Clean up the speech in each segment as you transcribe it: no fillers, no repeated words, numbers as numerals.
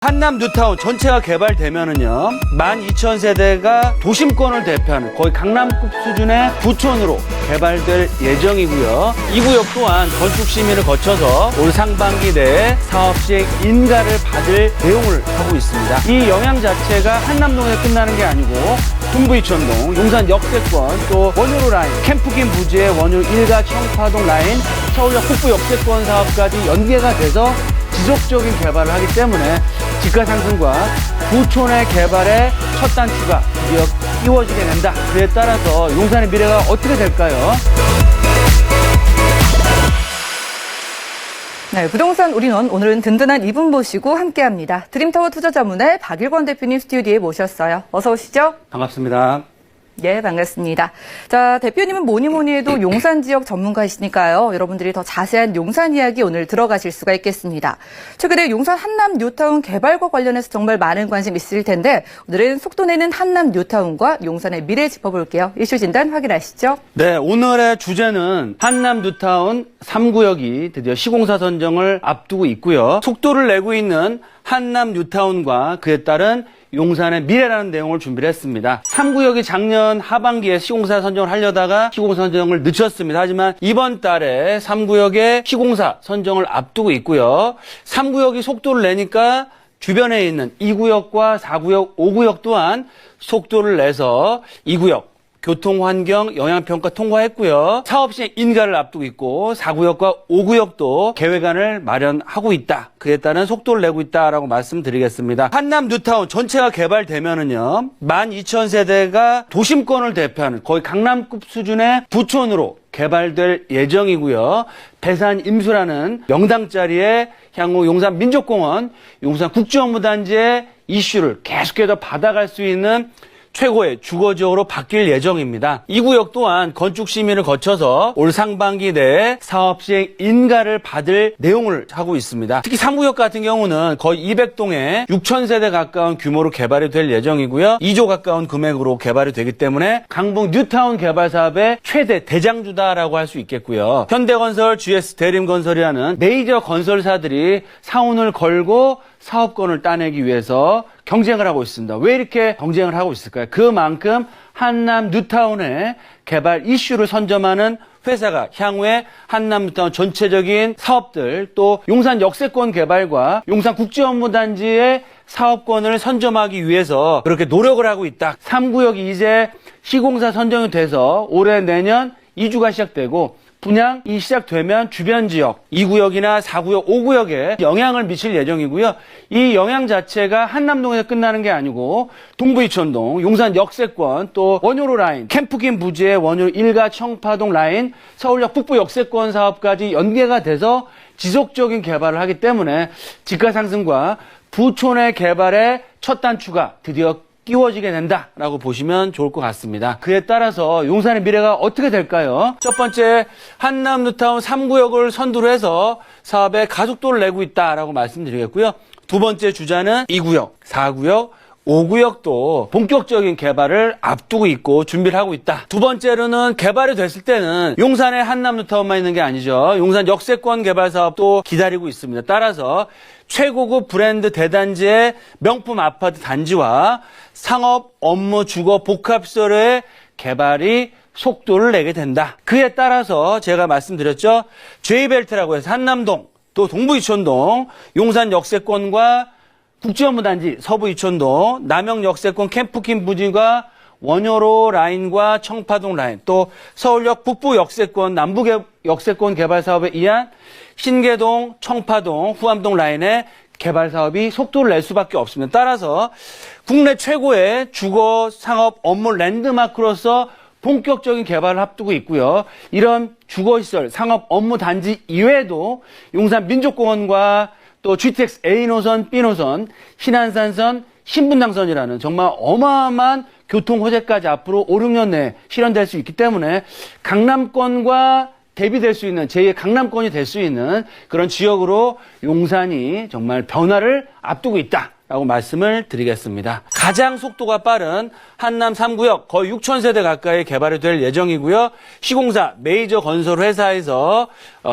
한남 뉴타운 전체가 개발되면은요 12,000세대가 도심권을 대표하는 거의 강남급 수준의 부촌으로 개발될 예정이고요. 이 구역 또한 건축 심의를 거쳐서 올 상반기 내에 사업 시행 인가를 받을 내용을 하고 있습니다. 이 영향 자체가 한남동에서 끝나는 게 아니고 동부 이천동, 용산 역세권, 또 원효로 라인, 캠프긴 부지의 원효 1가 청파동 라인, 서울역 북부 역세권 사업까지 연계가 돼서 지속적인 개발을 하기 때문에 집가 상승과 부촌의 개발의 첫 단추가 드디어 끼워지게 된다. 그에 따라서 용산의 미래가 어떻게 될까요? 네, 부동산 올인원 오늘은 든든한 이분 모시고 함께합니다. 드림타워 투자자문의 박일권 대표님 스튜디오에 모셨어요. 어서 오시죠. 반갑습니다. 예, 반갑습니다. 자, 대표님은 뭐니 해도 용산 지역 전문가이시니까요. 여러분들이 더 자세한 용산 이야기 오늘 들어가실 수가 있겠습니다. 최근에 용산 한남 뉴타운 개발과 관련해서 정말 많은 관심 있을 텐데 오늘은 속도 내는 한남 뉴타운과 용산의 미래 짚어볼게요. 이슈 진단 확인하시죠. 네, 오늘의 주제는 한남 뉴타운 3구역이 드디어 시공사 선정을 앞두고 있고요. 속도를 내고 있는 한남 뉴타운과 그에 따른 용산의 미래라는 내용을 준비를 했습니다. 3구역이 작년 하반기에 시공사 선정을 하려다가 시공사 선정을 늦췄습니다. 하지만 이번 달에 3구역의 시공사 선정을 앞두고 있고요. 3구역이 속도를 내니까 주변에 있는 2구역과 4구역, 5구역 또한 속도를 내서 2구역 교통환경 영향평가 통과했고요. 사업시행 인가를 앞두고 있고 4구역과 5구역도 계획안을 마련하고 있다. 그에 따른 속도를 내고 있다라고 말씀드리겠습니다. 한남 뉴타운 전체가 개발되면은요 12,000세대가 도심권을 대표하는 거의 강남급 수준의 부촌으로 개발될 예정이고요. 배산 임수라는 명당 자리에 향후 용산 민족공원, 용산 국제업무단지의 이슈를 계속해서 받아갈 수 있는 최고의 주거지역으로 바뀔 예정입니다. 이 구역 또한 건축 심의를 거쳐서 올 상반기 내에 사업 시행 인가를 받을 내용을 하고 있습니다. 특히 3구역 같은 경우는 거의 200동에 6,000세대 가까운 규모로 개발이 될 예정이고요. 2조 가까운 금액으로 개발이 되기 때문에 강북 뉴타운 개발 사업의 최대 대장주다라고 할 수 있겠고요. 현대건설, GS 대림건설이라는 메이저 건설사들이 상운을 걸고 사업권을 따내기 위해서 경쟁을 하고 있습니다. 왜 이렇게 경쟁을 하고 있을까요? 그만큼 한남 뉴타운의 개발 이슈를 선점하는 회사가 향후에 한남 뉴타운 전체적인 사업들 또 용산 역세권 개발과 용산 국제업무단지의 사업권을 선점하기 위해서 그렇게 노력을 하고 있다. 3구역이 이제 시공사 선정이 돼서 올해 내년 2주가 시작되고 분양이 시작되면 주변 지역 2구역이나 4구역, 5구역에 영향을 미칠 예정이고요. 이 영향 자체가 한남동에서 끝나는 게 아니고 동부 이천동, 용산 역세권, 또 원효로 라인, 캠프긴 부지의 원효 1가 청파동 라인, 서울역 북부 역세권 사업까지 연계가 돼서 지속적인 개발을 하기 때문에 집가 상승과 부촌의 개발의 첫 단추가 드디어 끼워지게 된다라고 보시면 좋을 것 같습니다. 그에 따라서 용산의 미래가 어떻게 될까요? 첫 번째, 한남 뉴타운 3구역을 선두로 해서 사업에 가속도를 내고 있다라고 말씀드리겠고요. 두 번째 주자는 2구역, 4구역, 5구역도 본격적인 개발을 앞두고 있고 준비를 하고 있다. 두 번째로는 개발이 됐을 때는 용산에 한남 뉴타운만 있는 게 아니죠. 용산 역세권 개발 사업도 기다리고 있습니다. 따라서 최고급 브랜드 대단지의 명품 아파트 단지와 상업, 업무, 주거, 복합시설의 개발이 속도를 내게 된다. 그에 따라서 제가 말씀드렸죠. J벨트라고 해서 한남동, 또 동부 이천동, 용산 역세권과 국제업무단지 서부 이천동, 남영 역세권 캠프킨 부지가 원효로 라인과 청파동 라인, 또 서울역 북부 역세권, 남부 역세권 개발 사업에 의한 신계동, 청파동, 후암동 라인의 개발 사업이 속도를 낼 수밖에 없습니다. 따라서 국내 최고의 주거, 상업, 업무 랜드마크로서 본격적인 개발을 앞두고 있고요. 이런 주거시설, 상업, 업무 단지 이외에도 용산 민족공원과 또 GTX A 노선, B 노선, 신안산선, 신분당선이라는 정말 어마어마한 교통 호재까지 앞으로 5, 6년 내에 실현될 수 있기 때문에 강남권과 대비될 수 있는 제2의 강남권이 될 수 있는 그런 지역으로 용산이 정말 변화를 앞두고 있다라고 말씀을 드리겠습니다. 가장 속도가 빠른 한남 3구역 거의 6,000세대 가까이 개발이 될 예정이고요. 시공사 메이저 건설 회사에서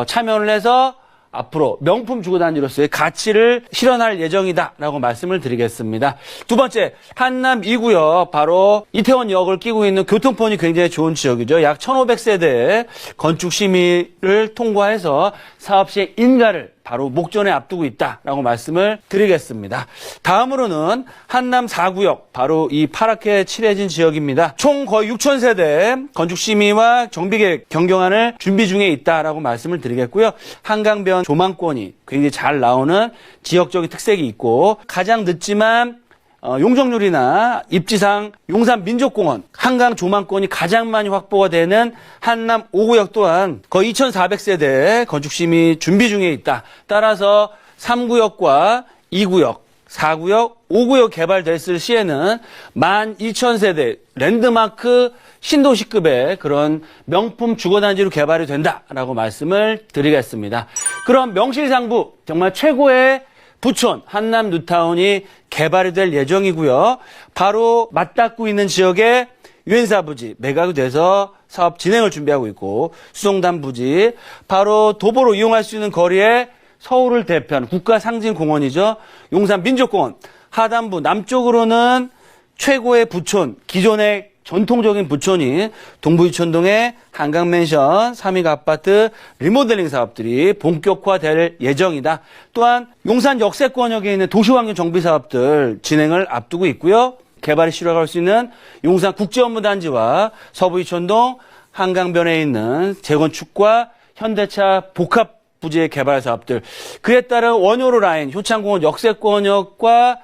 참여를 해서 앞으로 명품 주거단지로서의 가치를 실현할 예정이다라고 말씀을 드리겠습니다. 두 번째, 한남 2구역 바로 이태원역을 끼고 있는 교통편이 굉장히 좋은 지역이죠. 약 1,500세대의 건축 심의를 통과해서 사업 시행 인가를 바로 목전에 앞두고 있다라고 말씀을 드리겠습니다. 다음으로는 한남 4구역 바로 이 파랗게 칠해진 지역입니다. 총 거의 6,000세대 건축 심의와 정비계획 경경안을 준비 중에 있다라고 말씀을 드리겠고요. 한강변 조망권이 굉장히 잘 나오는 지역적인 특색이 있고 가장 늦지만 용적률이나 입지상 용산민족공원 한강 조망권이 가장 많이 확보가 되는 한남 5구역 또한 거의 2,400세대 건축심의 준비 중에 있다. 따라서 3구역과 2구역, 4구역, 5구역 개발됐을 시에는 12,000세대 랜드마크 신도시급의 그런 명품 주거단지로 개발이 된다라고 말씀을 드리겠습니다. 그럼 명실상부 정말 최고의 부촌 한남 뉴타운이 개발이 될 예정이고요. 바로 맞닿고 있는 지역에 유엔사 부지 매각이 돼서 사업 진행을 준비하고 있고 수송단 부지 바로 도보로 이용할 수 있는 거리에 서울을 대표하는 국가상징공원이죠. 용산민족공원 하단부 남쪽으로는 최고의 부촌 기존의 전통적인 부촌이 동부이촌동의 한강맨션, 3위가 아파트 리모델링 사업들이 본격화될 예정이다. 또한 용산 역세권역에 있는 도시환경 정비 사업들 진행을 앞두고 있고요. 개발이 실현할 수 있는 용산 국제업무단지와 서부이촌동 한강변에 있는 재건축과 현대차 복합 부지의 개발 사업들, 그에 따른 원효로 라인, 효창공원 역세권역과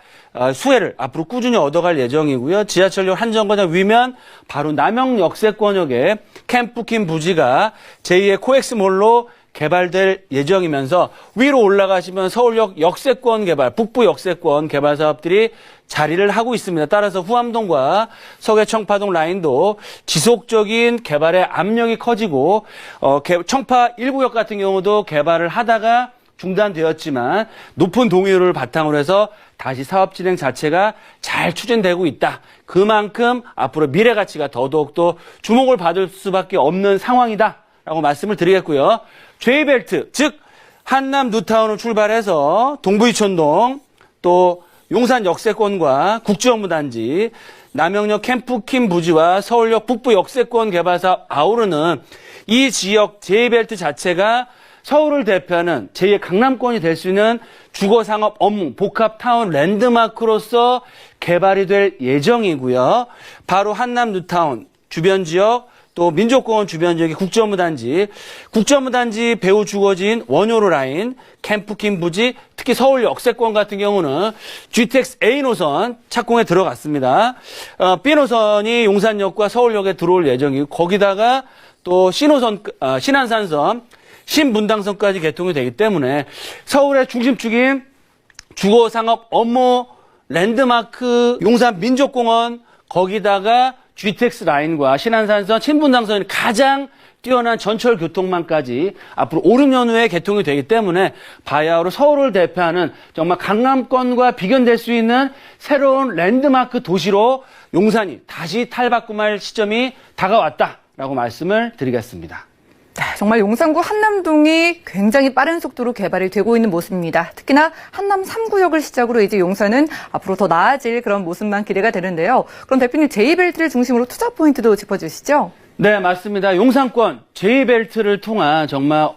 수혜를 앞으로 꾸준히 얻어갈 예정이고요. 지하철역 한정거장 위면 바로 남영 역세권역에 캠프킨 부지가 제2의 코엑스몰로 개발될 예정이면서 위로 올라가시면 서울역 역세권 개발, 북부 역세권 개발 사업들이 자리를 하고 있습니다. 따라서 후암동과 서계청파동 라인도 지속적인 개발의 압력이 커지고 청파 1구역 같은 경우도 개발을 하다가 중단되었지만 높은 동의율을 바탕으로 해서 다시 사업 진행 자체가 잘 추진되고 있다. 그만큼 앞으로 미래 가치가 더더욱더 주목을 받을 수밖에 없는 상황이다라고 말씀을 드리겠고요. J벨트, 즉 한남 뉴타운을 출발해서 동부이촌동 또 용산 역세권과 국제업무단지, 남영역 캠프킨 부지와 서울역 북부 역세권 개발 사업 아우르는 이 지역 J벨트 자체가 서울을 대표하는 제2의 강남권이 될 수 있는 주거, 상업, 업무, 복합 타운 랜드마크로서 개발이 될 예정이고요. 바로 한남 뉴타운 주변 지역 또 민족공원 주변 지역의 국제업무단지 배후 주거지인 원효로 라인, 캠프킨 부지, 특히 서울 역세권 같은 경우는 GTX A 노선 착공에 들어갔습니다. B 노선이 용산역과 서울역에 들어올 예정이고 거기다가 또 C 노선, 신안산선, 신분당선까지 개통이 되기 때문에 서울의 중심축인 주거, 상업, 업무, 랜드마크, 용산 민족공원 거기다가 GTX 라인과 신안산선, 신분당선이 가장 뛰어난 전철 교통망까지 앞으로 5, 6년 후에 개통이 되기 때문에 바야흐로 서울을 대표하는 정말 강남권과 비견될 수 있는 새로운 랜드마크 도시로 용산이 다시 탈바꿈할 시점이 다가왔다라고 말씀을 드리겠습니다. 정말 용산구 한남동이 굉장히 빠른 속도로 개발이 되고 있는 모습입니다. 특히나 한남 3구역을 시작으로 이제 용산은 앞으로 더 나아질 그런 모습만 기대가 되는데요. 그럼 대표님 J벨트를 중심으로 투자 포인트도 짚어주시죠. 네, 맞습니다. 용산권 J벨트를 통한 정말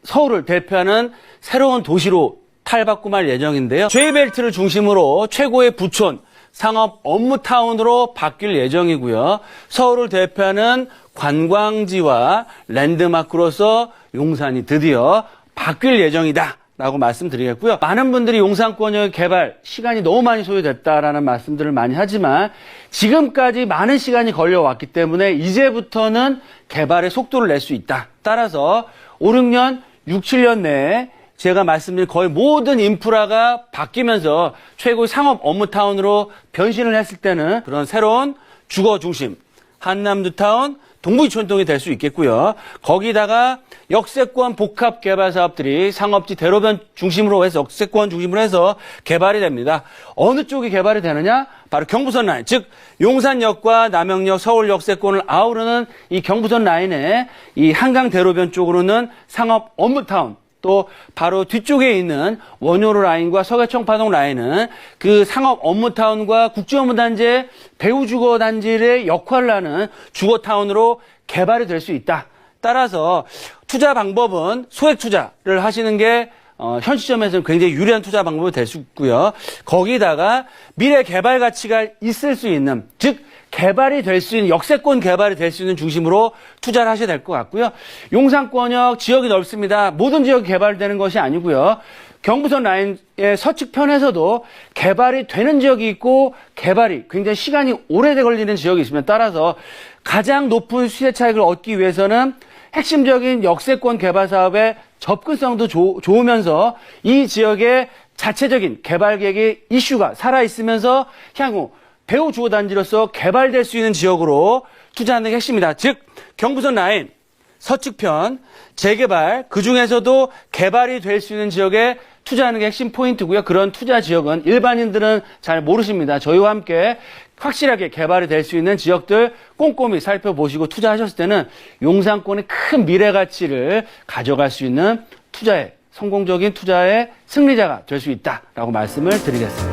서울을 대표하는 새로운 도시로 탈바꿈할 예정인데요. J벨트를 중심으로 최고의 부촌, 상업 업무타운으로 바뀔 예정이고요. 서울을 대표하는 관광지와 랜드마크로서 용산이 드디어 바뀔 예정이다 라고 말씀드리겠고요. 많은 분들이 용산권역 개발 시간이 너무 많이 소요됐다라는 말씀들을 많이 하지만 지금까지 많은 시간이 걸려왔기 때문에 이제부터는 개발의 속도를 낼 수 있다. 따라서 5, 6년, 6, 7년 내에 제가 말씀드린 거의 모든 인프라가 바뀌면서 최고의 상업 업무타운으로 변신을 했을 때는 그런 새로운 주거 중심, 한남 뉴타운, 동부이촌동이 될 수 있겠고요. 거기다가 역세권 복합 개발 사업들이 상업지 대로변 중심으로 해서 역세권 중심으로 해서 개발이 됩니다. 어느 쪽이 개발이 되느냐? 바로 경부선 라인, 즉 용산역과 남영역, 서울 역세권을 아우르는 이 경부선 라인에 이 한강 대로변 쪽으로는 상업 업무타운, 또 바로 뒤쪽에 있는 원효로 라인과 서계청파동 라인은 그 상업 업무타운과 국제업무단지의 배후주거단지의 역할을 하는 주거타운으로 개발이 될 수 있다. 따라서 투자 방법은 소액 투자를 하시는 게 현 시점에서는 굉장히 유리한 투자 방법이 될 수 있고요. 거기다가 미래 개발 가치가 있을 수 있는, 즉 개발이 될 수 있는, 역세권 개발이 될 수 있는 중심으로 투자를 하셔야 될 것 같고요. 용산권역 지역이 넓습니다. 모든 지역이 개발되는 것이 아니고요. 경부선 라인의 서측편에서도 개발이 되는 지역이 있고 개발이 굉장히 시간이 오래 걸리는 지역이 있습니다. 따라서 가장 높은 시세 차익을 얻기 위해서는 핵심적인 역세권 개발 사업의 접근성도 좋으면서 이 지역의 자체적인 개발 계획의 이슈가 살아있으면서 향후 배후 주거단지로서 개발될 수 있는 지역으로 투자하는 게 핵심이다. 즉 경부선 라인 서측편 재개발, 그중에서도 개발이 될 수 있는 지역에 투자하는 게 핵심 포인트고요. 그런 투자 지역은 일반인들은 잘 모르십니다. 저희와 함께 확실하게 개발이 될 수 있는 지역들 꼼꼼히 살펴보시고 투자하셨을 때는 용산권의 큰 미래 가치를 가져갈 수 있는 투자의 성공적인 투자의 승리자가 될 수 있다라고 말씀을 드리겠습니다.